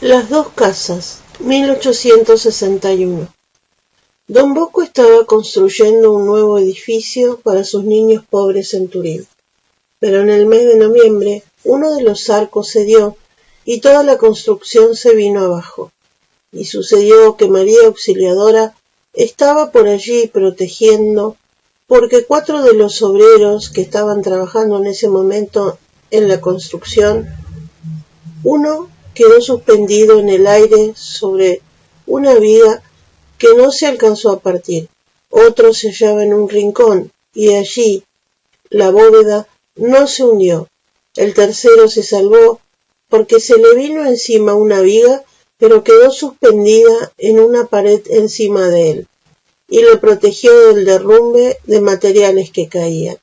Las dos casas, 1861. Don Bosco estaba construyendo un nuevo edificio para sus niños pobres en Turín, pero en el mes de noviembre uno de los arcos cedió y toda la construcción se vino abajo, y sucedió que María Auxiliadora estaba por allí protegiendo, porque 4 de los obreros que estaban trabajando en ese momento en la construcción, uno quedó suspendido en el aire sobre una viga que no se alcanzó a partir, otro se hallaba en un rincón y allí la bóveda no se hundió, el tercero se salvó porque se le vino encima una viga pero quedó suspendida en una pared encima de él y le protegió del derrumbe de materiales que caían.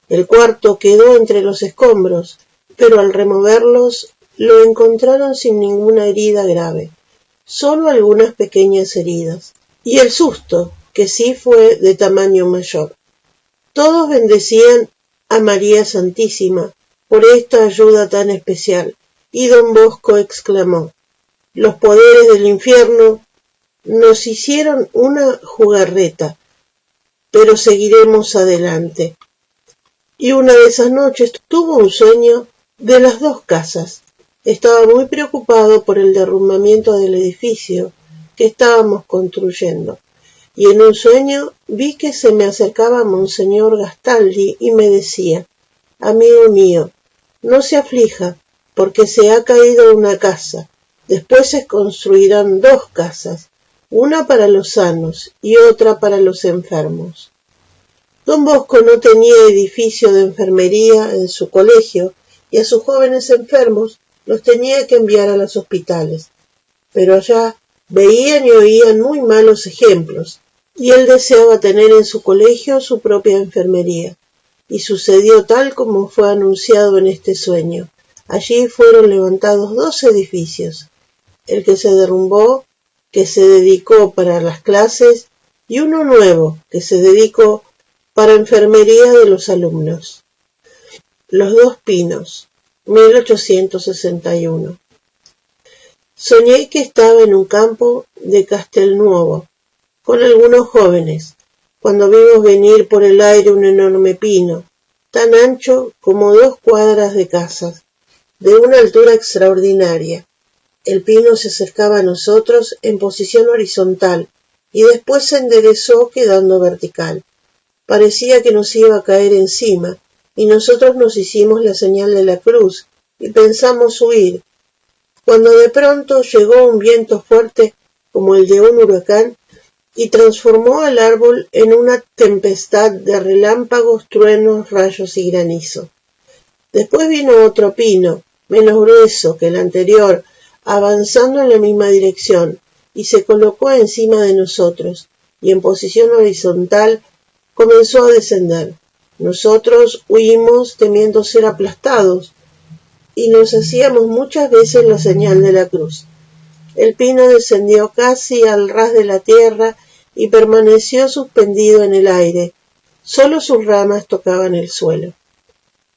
El cuarto quedó entre los escombros, pero al removerlos lo encontraron sin ninguna herida grave, solo algunas pequeñas heridas, y el susto, que sí fue de tamaño mayor. Todos bendecían a María Santísima por esta ayuda tan especial, y don Bosco exclamó: «Los poderes del infierno nos hicieron una jugarreta, pero seguiremos adelante». Y una de esas noches tuvo un sueño de las dos casas. Estaba muy preocupado por el derrumbamiento del edificio que estábamos construyendo, y en un sueño vi que se me acercaba Monseñor Gastaldi y me decía: «Amigo mío, no se aflija, porque se ha caído una casa, después se construirán 2 casas, una para los sanos y otra para los enfermos». Don Bosco no tenía edificio de enfermería en su colegio y a sus jóvenes enfermos los tenía que enviar a los hospitales, pero allá veían y oían muy malos ejemplos, y él deseaba tener en su colegio su propia enfermería, y sucedió tal como fue anunciado en este sueño. Allí fueron levantados 2 edificios, el que se derrumbó, que se dedicó para las clases, y uno nuevo, que se dedicó para enfermería de los alumnos. Los 2 pinos, 1861. Soñé que estaba en un campo de Castelnuovo, con algunos jóvenes, cuando vimos venir por el aire un enorme pino, tan ancho como 2 cuadras de casas, de una altura extraordinaria. El pino se acercaba a nosotros en posición horizontal y después se enderezó quedando vertical. Parecía que nos iba a caer encima, y nosotros nos hicimos la señal de la cruz y pensamos huir, cuando de pronto llegó un viento fuerte como el de un huracán y transformó al árbol en una tempestad de relámpagos, truenos, rayos y granizo. Después vino otro pino, menos grueso que el anterior, avanzando en la misma dirección, y se colocó encima de nosotros, y en posición horizontal comenzó a descender. Nosotros huimos temiendo ser aplastados, y nos hacíamos muchas veces la señal de la cruz. El pino descendió casi al ras de la tierra y permaneció suspendido en el aire. Solo sus ramas tocaban el suelo.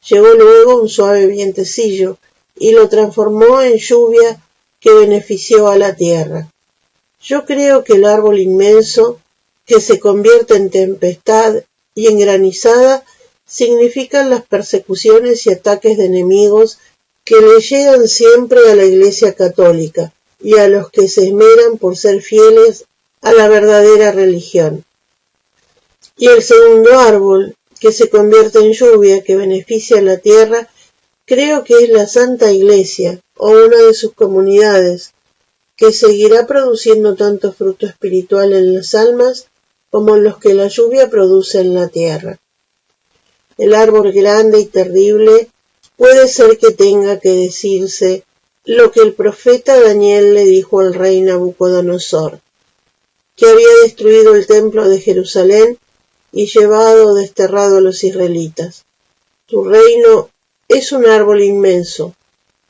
Llegó luego un suave vientecillo y lo transformó en lluvia que benefició a la tierra. Yo creo que el árbol inmenso, que se convierte en tempestad y en granizada, significan las persecuciones y ataques de enemigos que le llegan siempre a la Iglesia católica y a los que se esmeran por ser fieles a la verdadera religión. Y el segundo árbol, que se convierte en lluvia que beneficia a la tierra, creo que es la Santa Iglesia o una de sus comunidades, que seguirá produciendo tanto fruto espiritual en las almas como los que la lluvia produce en la tierra. El árbol grande y terrible puede ser que tenga que decirse lo que el profeta Daniel le dijo al rey Nabucodonosor, que había destruido el templo de Jerusalén y llevado desterrado a los israelitas. Tu reino es un árbol inmenso,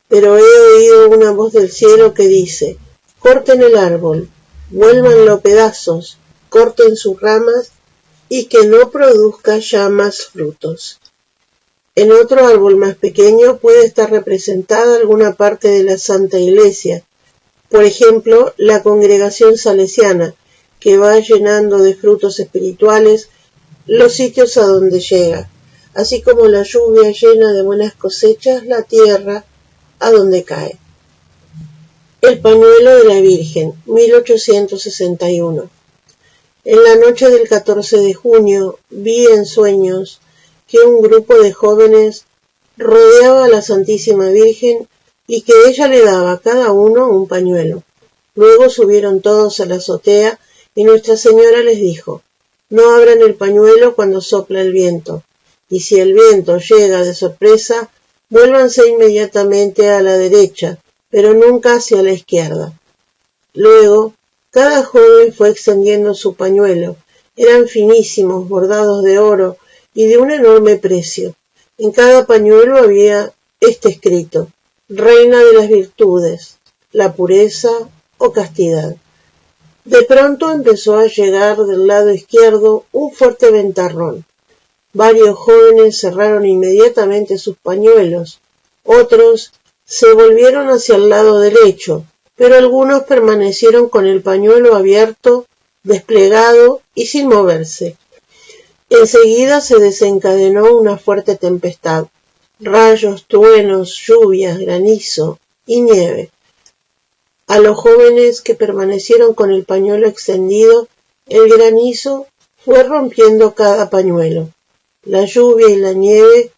pero he oído una voz del cielo que dice: corten el árbol, vuélvanlo pedazos, corten sus ramas y que no produzca ya más frutos. En otro árbol más pequeño puede estar representada alguna parte de la Santa Iglesia, por ejemplo, la congregación salesiana, que va llenando de frutos espirituales los sitios a donde llega, así como la lluvia llena de buenas cosechas la tierra a donde cae. El pañuelo de la Virgen, 1861. En la noche del 14 de junio vi en sueños que un grupo de jóvenes rodeaba a la Santísima Virgen y que ella le daba a cada uno un pañuelo. Luego subieron todos a la azotea y Nuestra Señora les dijo: no abran el pañuelo cuando sopla el viento, y si el viento llega de sorpresa, vuélvanse inmediatamente a la derecha, pero nunca hacia la izquierda. Luego, cada joven fue extendiendo su pañuelo. Eran finísimos, bordados de oro y de un enorme precio. En cada pañuelo había escrito: Reina de las virtudes, la pureza o castidad. De pronto empezó a llegar del lado izquierdo un fuerte ventarrón. Varios jóvenes cerraron inmediatamente sus pañuelos. Otros se volvieron hacia el lado derecho, pero algunos permanecieron con el pañuelo abierto, desplegado y sin moverse. Enseguida se desencadenó una fuerte tempestad, rayos, truenos, lluvias, granizo y nieve. A los jóvenes que permanecieron con el pañuelo extendido, el granizo fue rompiendo cada pañuelo. La lluvia y la nieve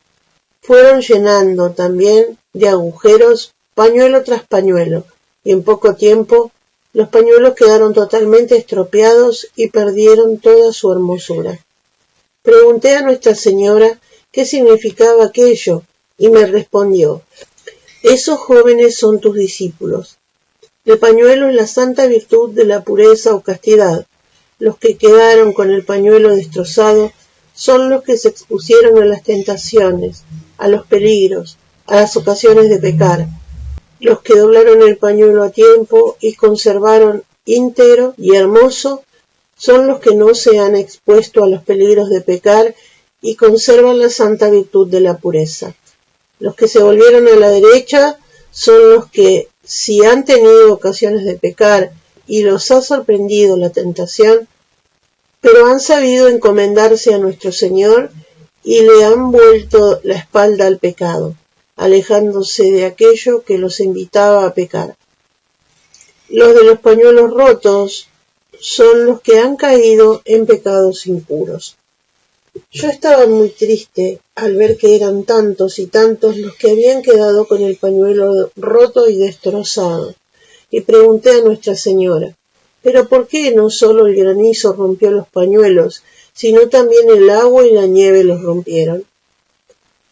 fueron llenando también de agujeros pañuelo tras pañuelo, y en poco tiempo los pañuelos quedaron totalmente estropeados y perdieron toda su hermosura. Pregunté a Nuestra Señora qué significaba aquello, y me respondió: esos jóvenes son tus discípulos. El pañuelo es la santa virtud de la pureza o castidad. Los que quedaron con el pañuelo destrozado son los que se expusieron a las tentaciones, a los peligros, a las ocasiones de pecar. Los que doblaron el pañuelo a tiempo y conservaron íntegro y hermoso son los que no se han expuesto a los peligros de pecar y conservan la santa virtud de la pureza. Los que se volvieron a la derecha son los que, si han tenido ocasiones de pecar y los ha sorprendido la tentación, pero han sabido encomendarse a nuestro Señor y le han vuelto la espalda al pecado, alejándose de aquello que los invitaba a pecar. Los de los pañuelos rotos son los que han caído en pecados impuros. Yo estaba muy triste al ver que eran tantos y tantos los que habían quedado con el pañuelo roto y destrozado, y pregunté a Nuestra Señora: ¿pero por qué no solo el granizo rompió los pañuelos, sino también el agua y la nieve los rompieron?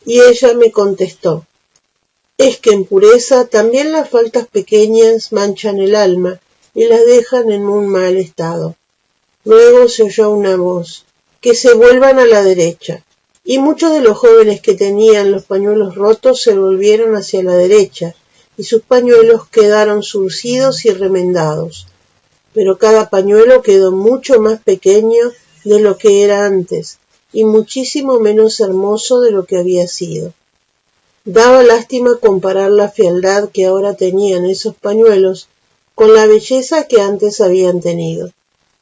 Y ella me contestó: es que en pureza también las faltas pequeñas manchan el alma y la dejan en un mal estado. Luego se oyó una voz: que se vuelvan a la derecha. Y muchos de los jóvenes que tenían los pañuelos rotos se volvieron hacia la derecha, y sus pañuelos quedaron zurcidos y remendados. Pero cada pañuelo quedó mucho más pequeño de lo que era antes, y muchísimo menos hermoso de lo que había sido. Daba lástima comparar la fealdad que ahora tenían esos pañuelos con la belleza que antes habían tenido.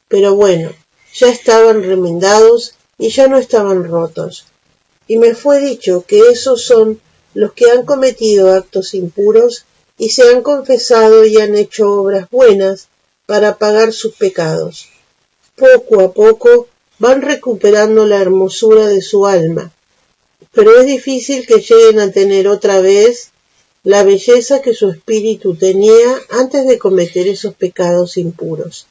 Pero bueno, ya estaban remendados y ya no estaban rotos. Y me fue dicho que esos son los que han cometido actos impuros y se han confesado y han hecho obras buenas para pagar sus pecados. Poco a poco van recuperando la hermosura de su alma, pero es difícil que lleguen a tener otra vez la belleza que su espíritu tenía antes de cometer esos pecados impuros.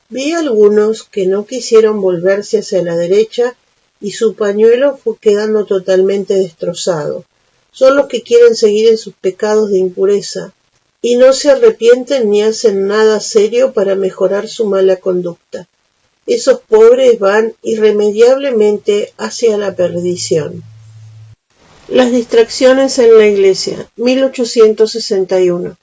Vi algunos que no quisieron volverse hacia la derecha y su pañuelo fue quedando totalmente destrozado. Son los que quieren seguir en sus pecados de impureza y no se arrepienten ni hacen nada serio para mejorar su mala conducta. Esos pobres van irremediablemente hacia la perdición. Las distracciones en la Iglesia, 1861.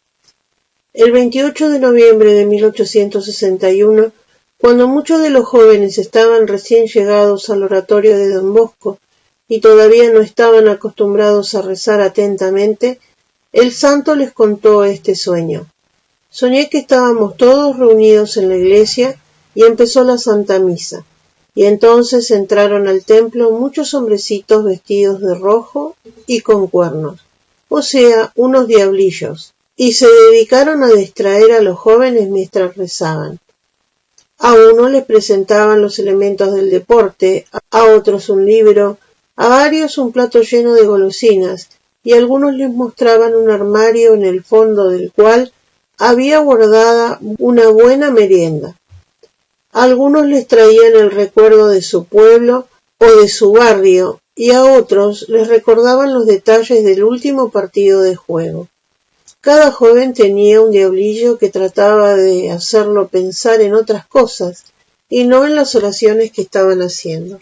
El 28 de noviembre de 1861 Cuando muchos de los jóvenes estaban recién llegados al oratorio de Don Bosco y todavía no estaban acostumbrados a rezar atentamente, el santo les contó este sueño. Soñé que estábamos todos reunidos en la iglesia y empezó la Santa Misa, y entonces entraron al templo muchos hombrecitos vestidos de rojo y con cuernos, o sea, unos diablillos, y se dedicaron a distraer a los jóvenes mientras rezaban. A uno les presentaban los elementos del deporte, a otros un libro, a varios un plato lleno de golosinas, y a algunos les mostraban un armario en el fondo del cual había guardada una buena merienda. A algunos les traían el recuerdo de su pueblo o de su barrio, y a otros les recordaban los detalles del último partido de juego. Cada joven tenía un diablillo que trataba de hacerlo pensar en otras cosas y no en las oraciones que estaban haciendo.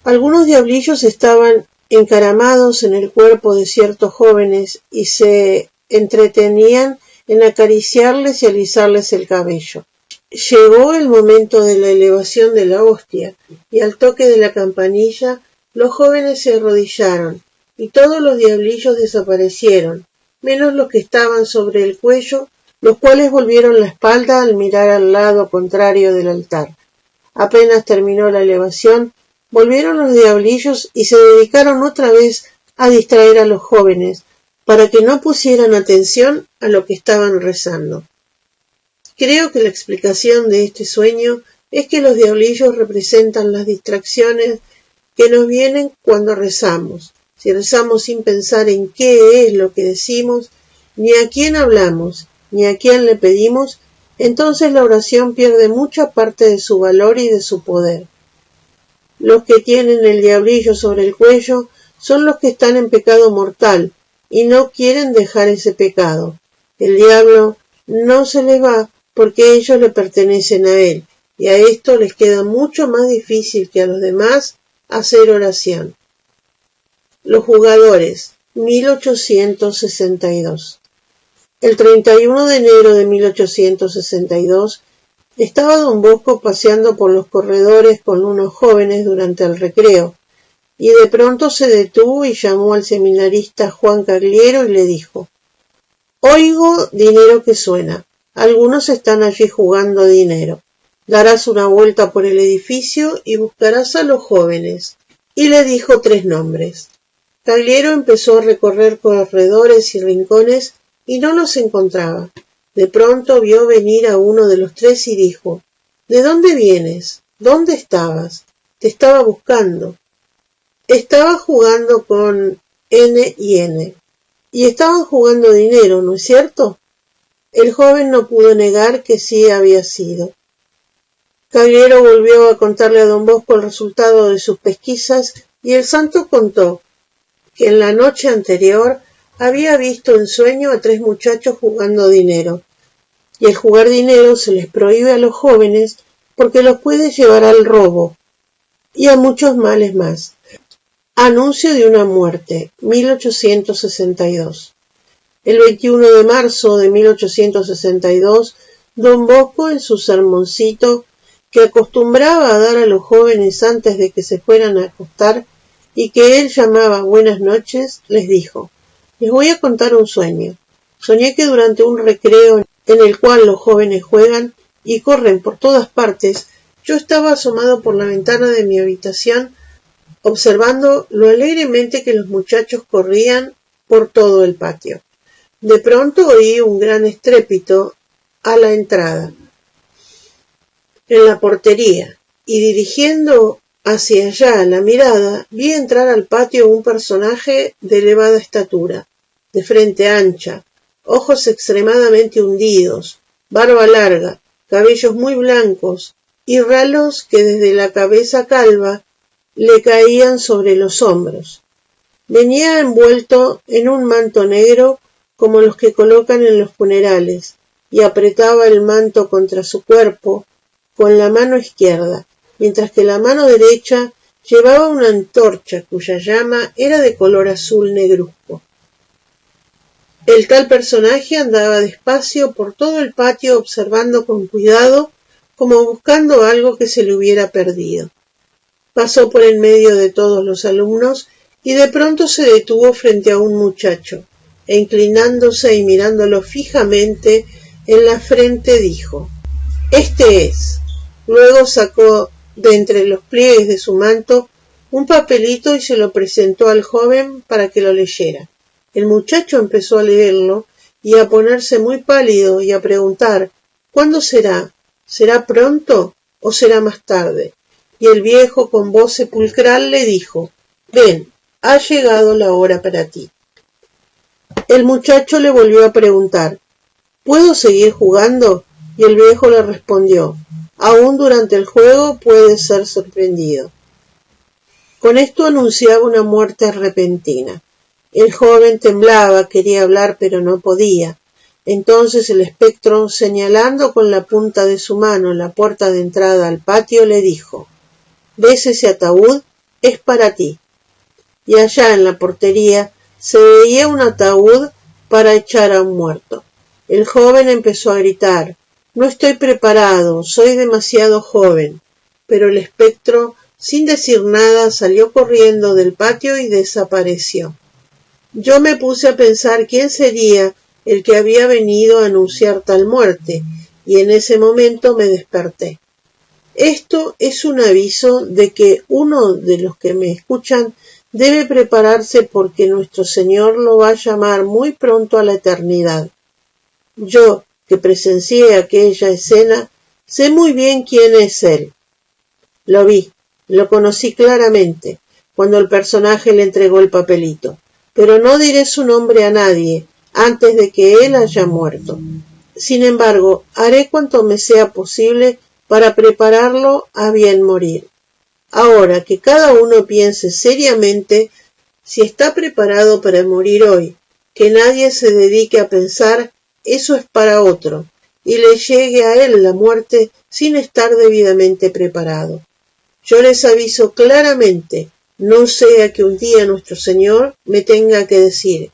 Algunos diablillos estaban encaramados en el cuerpo de ciertos jóvenes y se entretenían en acariciarles y alisarles el cabello. Llegó el momento de la elevación de la hostia y al toque de la campanilla los jóvenes se arrodillaron y todos los diablillos desaparecieron, menos los que estaban sobre el cuello, los cuales volvieron la espalda al mirar al lado contrario del altar. Apenas terminó la elevación, volvieron los diablillos y se dedicaron otra vez a distraer a los jóvenes, para que no pusieran atención a lo que estaban rezando. Creo que la explicación de este sueño es que los diablillos representan las distracciones que nos vienen cuando rezamos. Si rezamos sin pensar en qué es lo que decimos, ni a quién hablamos, ni a quién le pedimos, entonces la oración pierde mucha parte de su valor y de su poder. Los que tienen el diablillo sobre el cuello son los que están en pecado mortal y no quieren dejar ese pecado. El diablo no se les va porque ellos le pertenecen a él, y a esto les queda mucho más difícil que a los demás hacer oración. Los jugadores, 1862. El 31 de enero de 1862 estaba Don Bosco paseando por los corredores con unos jóvenes durante el recreo, y de pronto se detuvo y llamó al seminarista Juan Cagliero y le dijo: «Oigo dinero que suena. Algunos están allí jugando dinero. Darás una vuelta por el edificio y buscarás a los jóvenes». Y le dijo 3 nombres. Cagliero empezó a recorrer corredores y rincones y no los encontraba. De pronto vio venir a uno de los 3 y dijo: «¿De dónde vienes? ¿Dónde estabas? Te estaba buscando». Estaba jugando con N y N. Y estaban jugando dinero, ¿no es cierto? El joven no pudo negar que sí había sido. Cagliero volvió a contarle a Don Bosco el resultado de sus pesquisas y el santo contó que en la noche anterior había visto en sueño a 3 muchachos jugando dinero. Y el jugar dinero se les prohíbe a los jóvenes porque los puede llevar al robo y a muchos males más. Anuncio de una muerte, 1862. El 21 de marzo de 1862, Don Bosco, en su sermoncito que acostumbraba a dar a los jóvenes antes de que se fueran a acostar y que él llamaba buenas noches, les dijo: «Les voy a contar un sueño. Soñé que durante un recreo en el cual los jóvenes juegan y corren por todas partes, yo estaba asomado por la ventana de mi habitación observando lo alegremente que los muchachos corrían por todo el patio. De pronto oí un gran estrépito a la entrada, en la portería, y dirigiendo hacia allá la mirada, vi entrar al patio un personaje de elevada estatura, de frente ancha, ojos extremadamente hundidos, barba larga, cabellos muy blancos y ralos que desde la cabeza calva le caían sobre los hombros. Venía envuelto en un manto negro como los que colocan en los funerales, y apretaba el manto contra su cuerpo con la mano izquierda, mientras que la mano derecha llevaba una antorcha cuya llama era de color azul negruzco. El tal personaje andaba despacio por todo el patio observando con cuidado como buscando algo que se le hubiera perdido. Pasó por en medio de todos los alumnos y de pronto se detuvo frente a un muchacho, e inclinándose y mirándolo fijamente en la frente dijo: «Este es». Luego sacó de entre los pliegues de su manto un papelito y se lo presentó al joven para que lo leyera. El muchacho empezó a leerlo y a ponerse muy pálido y a preguntar: «¿Cuándo será? ¿Será pronto o será más tarde?». Y el viejo con voz sepulcral le dijo: «Ven, ha llegado la hora para ti». El muchacho le volvió a preguntar: «¿Puedo seguir jugando?». Y el viejo le respondió: «Aún durante el juego puedes ser sorprendido». Con esto anunciaba una muerte repentina. El joven temblaba, quería hablar, pero no podía. Entonces el espectro, señalando con la punta de su mano la puerta de entrada al patio, le dijo: «¿Ves ese ataúd? Es para ti». Y allá en la portería se veía un ataúd para echar a un muerto. El joven empezó a gritar: «No estoy preparado, soy demasiado joven». Pero el espectro, sin decir nada, salió corriendo del patio y desapareció. Yo me puse a pensar quién sería el que había venido a anunciar tal muerte, y en ese momento me desperté. Esto es un aviso de que uno de los que me escuchan debe prepararse porque nuestro Señor lo va a llamar muy pronto a la eternidad. Yo, que presencié aquella escena, sé muy bien quién es Él. Lo vi, lo conocí claramente, cuando el personaje le entregó el papelito, pero no diré su nombre a nadie antes de que él haya muerto. Sin embargo, haré cuanto me sea posible para prepararlo a bien morir. Ahora que cada uno piense seriamente si está preparado para morir hoy, que nadie se dedique a pensar eso es para otro, y le llegue a él la muerte sin estar debidamente preparado. Yo les aviso claramente, no sea que un día nuestro Señor me tenga que decir: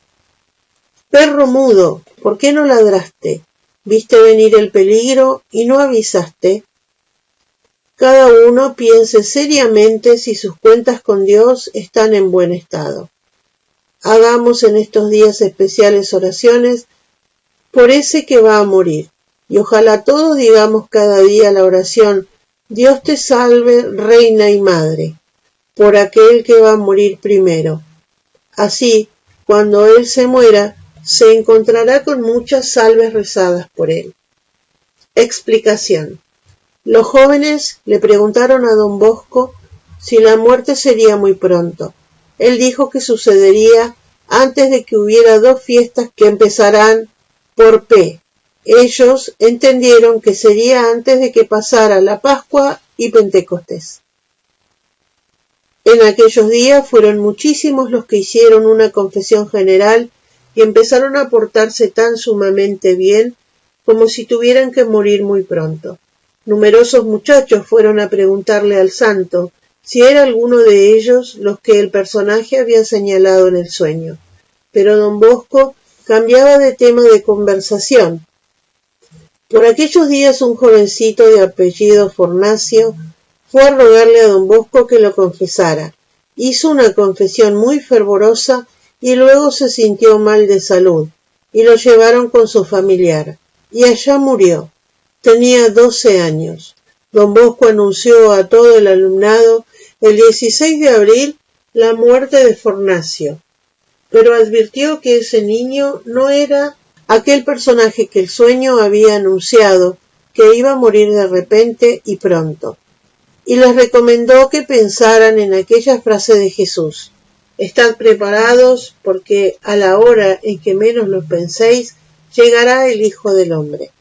«Perro mudo, ¿por qué no ladraste? ¿Viste venir el peligro y no avisaste?». Cada uno piense seriamente si sus cuentas con Dios están en buen estado. Hagamos en estos días especiales oraciones por ese que va a morir, y ojalá todos digamos cada día la oración: «Dios te salve, Reina y Madre», por aquel que va a morir primero. Así, cuando él se muera, se encontrará con muchas salves rezadas por él. Explicación. Los jóvenes le preguntaron a don Bosco si la muerte sería muy pronto. Él dijo que sucedería antes de que hubiera 2 fiestas que empezarán por P. Ellos entendieron que sería antes de que pasara la Pascua y Pentecostés. En aquellos días fueron muchísimos los que hicieron una confesión general y empezaron a portarse tan sumamente bien como si tuvieran que morir muy pronto. Numerosos muchachos fueron a preguntarle al santo si era alguno de ellos los que el personaje había señalado en el sueño, pero don Bosco cambiaba de tema de conversación. Por aquellos días un jovencito de apellido Fornacio fue a rogarle a don Bosco que lo confesara. Hizo una confesión muy fervorosa y luego se sintió mal de salud, y lo llevaron con su familiar, y allá murió. Tenía 12 años. Don Bosco anunció a todo el alumnado el 16 de abril la muerte de Fornacio, pero advirtió que ese niño no era aquel personaje que el sueño había anunciado, que iba a morir de repente y pronto, y les recomendó que pensaran en aquella frase de Jesús: «Estad preparados, porque a la hora en que menos lo penséis, llegará el Hijo del Hombre».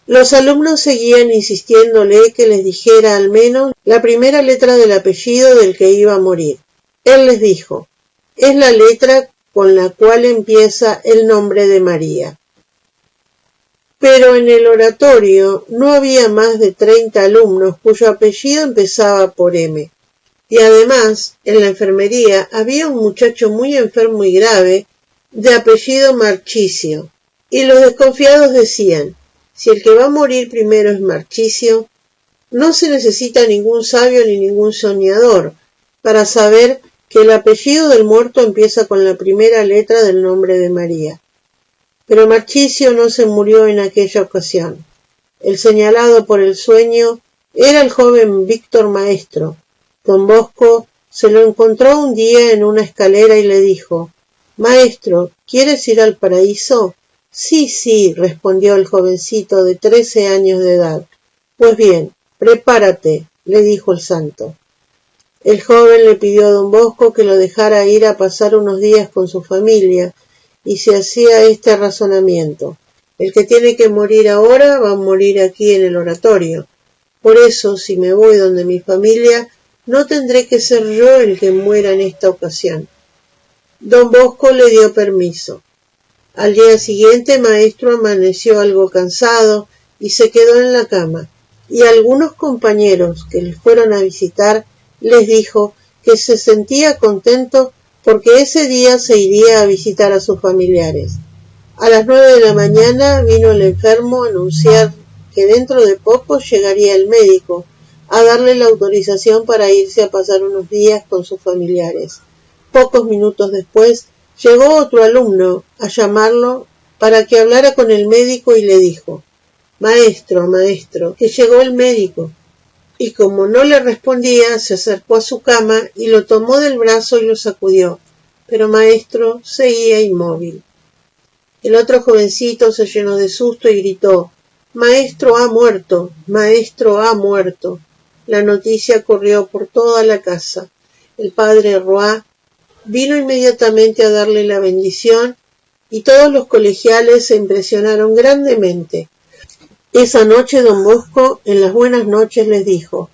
Los alumnos seguían insistiéndole que les dijera al menos la primera letra del apellido del que iba a morir. Él les dijo: «Es la letra con la cual empieza el nombre de María». Pero en el oratorio no había más de 30 alumnos cuyo apellido empezaba por M. Y además, en la enfermería había un muchacho muy enfermo y grave, de apellido Marchicio. Y los desconfiados decían: Si el que va a morir primero es Marchicio, no se necesita ningún sabio ni ningún soñador para saber que el apellido del muerto empieza con la primera letra del nombre de María. Pero Marchicio no se murió en aquella ocasión. El señalado por el sueño era el joven Víctor Maestro. Don Bosco se lo encontró un día en una escalera y le dijo: «Maestro, ¿quieres ir al paraíso?» «Sí, sí», respondió el jovencito de 13 años de edad. «Pues bien, prepárate», le dijo el santo. El joven le pidió a don Bosco que lo dejara ir a pasar unos días con su familia, y se hacía este razonamiento: el que tiene que morir ahora va a morir aquí en el oratorio. Por eso, si me voy donde mi familia, no tendré que ser yo el que muera en esta ocasión. Don Bosco le dio permiso. Al día siguiente, Maestro amaneció algo cansado y se quedó en la cama, y a algunos compañeros que le fueron a visitar les dijo que se sentía contento porque ese día se iría a visitar a sus familiares. A las 9 de la mañana vino el enfermo a anunciar que dentro de poco llegaría el médico a darle la autorización para irse a pasar unos días con sus familiares. Pocos minutos después llegó otro alumno a llamarlo para que hablara con el médico y le dijo: «Maestro, maestro, que llegó el médico». Y como no le respondía, se acercó a su cama y lo tomó del brazo y lo sacudió, pero Maestro seguía inmóvil. El otro jovencito se llenó de susto y gritó: «Maestro ha muerto, maestro ha muerto». La noticia corrió por toda la casa. El padre Roa vino inmediatamente a darle la bendición y todos los colegiales se impresionaron grandemente. Esa noche don Bosco en las buenas noches les dijo: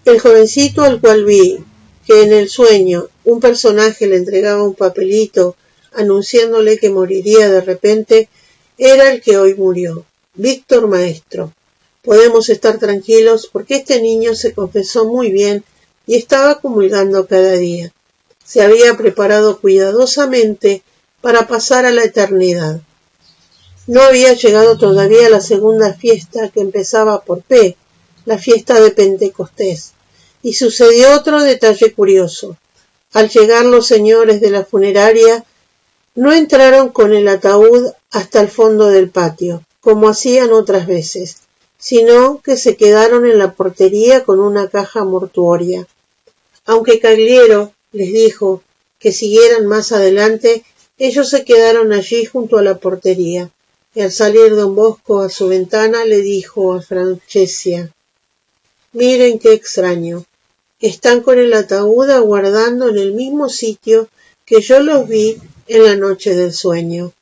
«El jovencito al cual vi que en el sueño un personaje le entregaba un papelito anunciándole que moriría de repente, era el que hoy murió, Víctor Maestro. Podemos estar tranquilos porque este niño se confesó muy bien y estaba comulgando cada día. Se había preparado cuidadosamente para pasar a la eternidad. No había llegado todavía la segunda fiesta, que empezaba por P, la fiesta de Pentecostés. Y sucedió otro detalle curioso. Al llegar los señores de la funeraria, no entraron con el ataúd hasta el fondo del patio, como hacían otras veces, sino que se quedaron en la portería con una caja mortuoria. Aunque Cagliero les dijo que siguieran más adelante, ellos se quedaron allí junto a la portería. Y al salir don Bosco a su ventana le dijo a Francesca: «Miren qué extraño. Están con el ataúd aguardando en el mismo sitio que yo los vi en la noche del sueño».